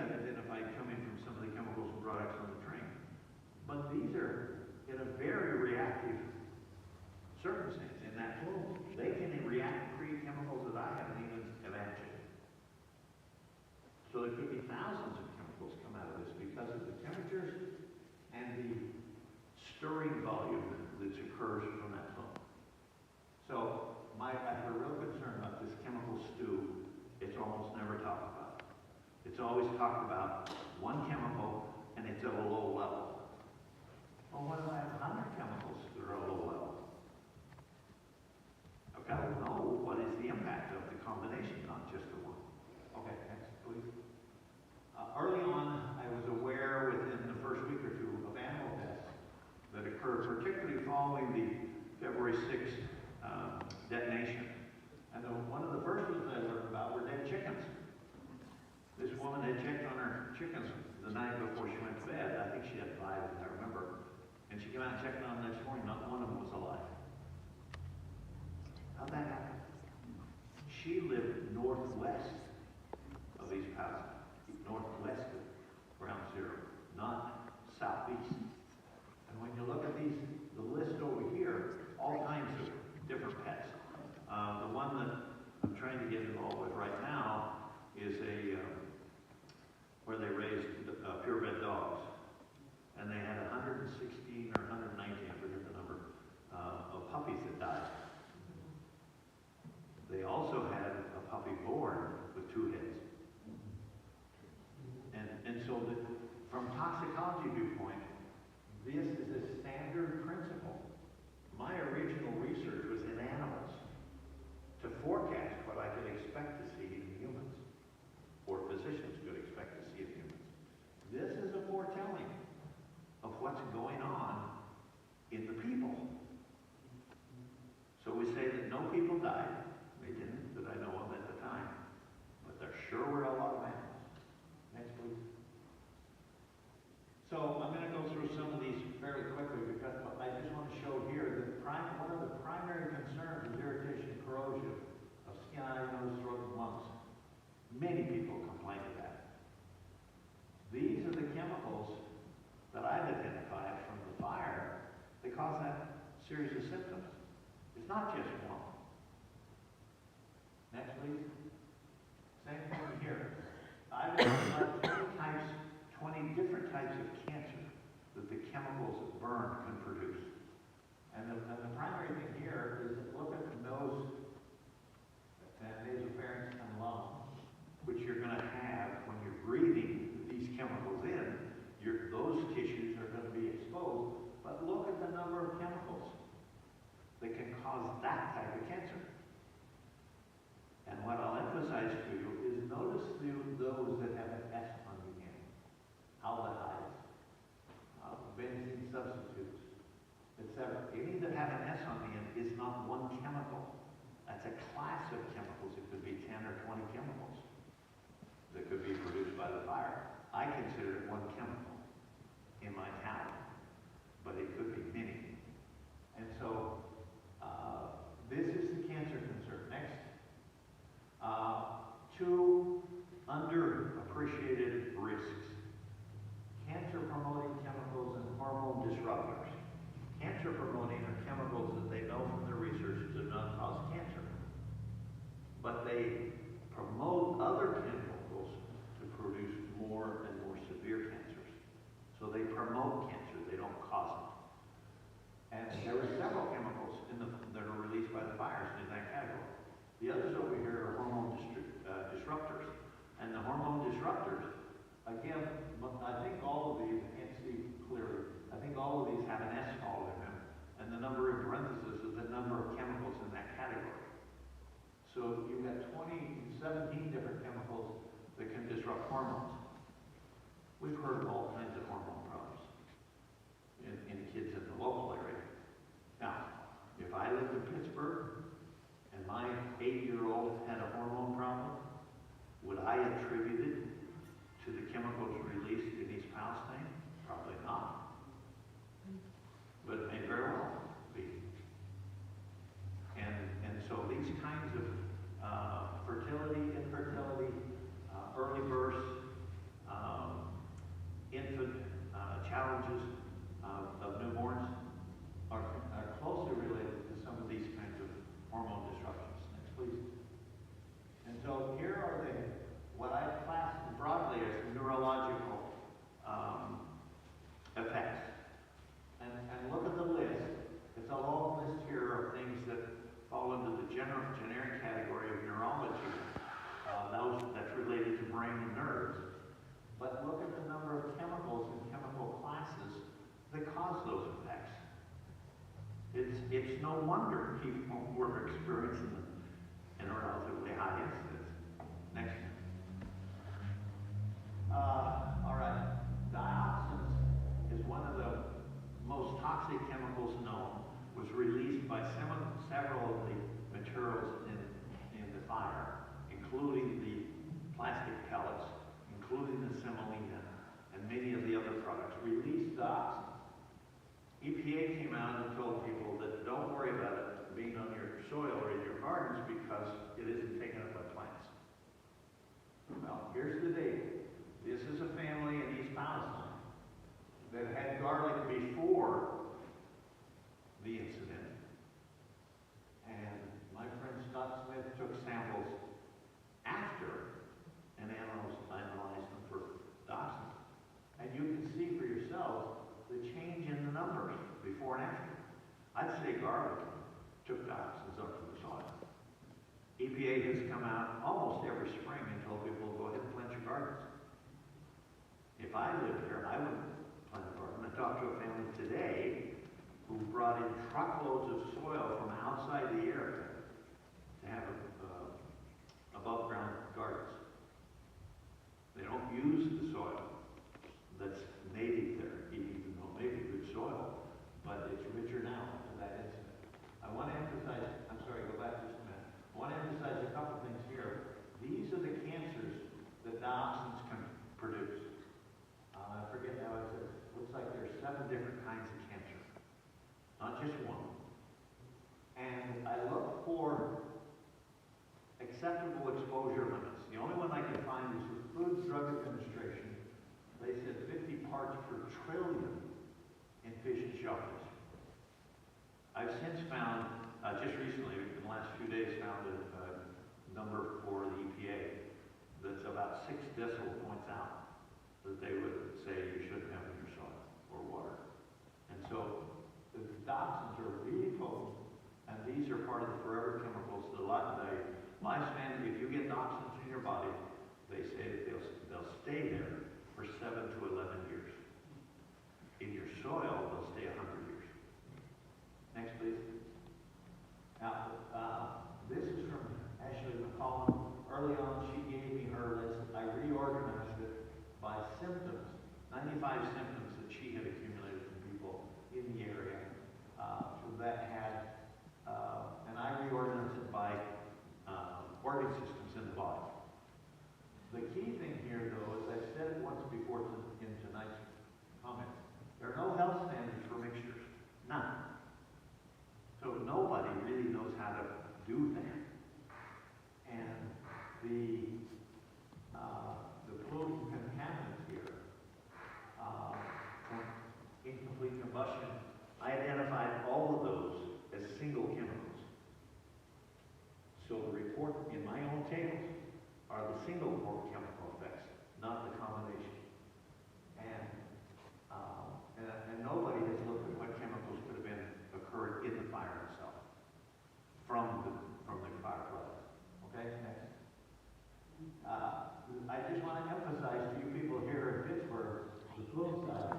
got identified coming from some of the chemicals and products on the train. But these are in a very reactive circumstance in that plume. They can react and create chemicals that I haven't even imagined. So there could be thousands of chemicals come out of this because of the temperatures and the stirring volume that occurs from that plume. So I have a real concern about this chemical stew. It's almost never talked about. It's always talked about one chemical and it's at a low level. Well, what if I have 100 chemicals that are at a low level? I've got to know what is the impact of the combination, not just the one. Okay, next, please. Early on, I was aware within the first week or two of animal deaths that occurred, particularly following the February 6th detonation. And one of the first ones I learned about were dead chickens. This woman had checked on her chickens the night before she went to bed. I think she had 5, if I remember. And she came out and checked on them next morning. Not one of them was alive. How'd that happen? She lived northwest of these houses, northwest of ground zero, not southeast. And when you look at these, the list over here, all kinds of different pets. The one that I'm trying to get involved with right now is where they raised purebred dogs. And they had 116 or 119, I forget the number, of puppies that died. They also had a puppy born with 2 heads. And so from toxicology viewpoint, this is a standard principle. My original research was in animals to forecast what I could expect to see in humans, or physicians could expect to see in humans. This is a foretelling of what's going on in the people. So we say that no people died. They didn't, that I know of at the time. But there sure were a lot of animals. Next, please. So I'm going to go through some of these fairly quickly because I just want to show here that one of the primary concerns is irritation and corrosion of skin, eye, nose, throat, and lungs. Many people complain of that. These are the chemicals that I've identified from the fire that cause that series of symptoms. It's not just one. Next, please. Same thing here. I've identified 20 different types of cancer that the chemicals that burn can produce. And the primary thing here is look at the nose and nasopharynx and lung, which you're going to have when you're breathing these chemicals in. Those tissues are going to be exposed, but look at the number of chemicals that can cause that type of cancer. And what I'll emphasize to you is notice those that have an S on the end. Aldehydes, benzene substitutes, etc. Any that have an S on the end is not one chemical. That's a class of chemicals. It could be 10 or 20 chemicals that could be produced by the fire. I consider it one chemical in my tally, but it could be many. And so this is the cancer concern. Next. 2 underappreciated risks. Cancer-promoting chemicals and hormone disruptors. Cancer-promoting are chemicals that they know from their research do not cause cancer. But they promote other chemicals to produce more and more severe cancers. So they promote cancer, they don't cause it. And there are several chemicals that are released by the fires in that category. The others over here are hormone disruptors. And the hormone disruptors, again, I think all of these, I can't see clearly, I think all of these have an S all in them. And the number in parentheses is the number of chemicals in that category. So you've got 17 different chemicals that can disrupt hormones. We've heard of all kinds of hormone problems in kids in the local area. Now, if I lived in Pittsburgh and my 8-year-old had a hormone problem, would I attribute it to the chemicals released in East Palestine? Probably not. But it may very well be. And so these kinds of fertility, infertility, early births, cause those effects. It's no wonder people were experiencing them in a relatively high incidence. Next. All right. Dioxins is one of the most toxic chemicals known. Was released by several of the materials in the fire, including the plastic pellets, including the semolina, and many of the other products. Released dioxins. EPA came out and told people that don't worry about it being on your soil or in your gardens because it isn't taken up by plants. Well, here's the data. This is a family in East Palestine that had garlic before the incident. And my friend Scott Smith took samples after and analyzed them for dioxins. And you can see for yourselves the change in the numbers before and after. I'd say garlic took dioxins up to the soil. EPA has come out almost every spring and told people, go ahead and plant your gardens. If I lived there, I would plant a garden. I talked to a family today who brought in truckloads of soil from outside the area to have above ground gardens. They don't use the soil that's native there, even though it may be good soil, but it's richer now after that incident. I want to emphasize, I'm sorry, go back just a minute. I want to emphasize a couple things here. These are the cancers that dioxins can produce. I forget how it says. Looks like there's 7 different kinds of cancer, not just one. And I look for acceptable exposure limits. The only one I can find is the Food and Drug Administration. They said 50 parts per trillion in fish and shellfish. I've since found, just recently, in the last few days, found a number for the EPA that's about 6 decimal points out that they would say you shouldn't have in your soil or water. And so the dioxins are really potent, and these are part of the forever chemicals that a lot of the lifespan, if you get dioxins in your body, they say that they'll stay there for 7 to 11 years. In your soil, they'll stay 100 years. Next, please. Now, this is from Ashley McCollum. Early on, she gave me her list. I reorganized it by symptoms, 95 symptoms that she had accumulated from people in the area that had, and I reorganized it by organ systems in the body. The key thing here, though, as I've said it once before in tonight's comments, there are no health standards for mixtures. None. So nobody really knows how to do that. And the pollutant contaminants here, from incomplete combustion, I identified all of those as single chemicals. So the report in my own tables are the single chemical effects, not the combination. And nobody has looked at what chemicals could have been occurred in the fire itself from the fire product. Okay, next. I just want to emphasize to you people here in Pittsburgh, the plume side,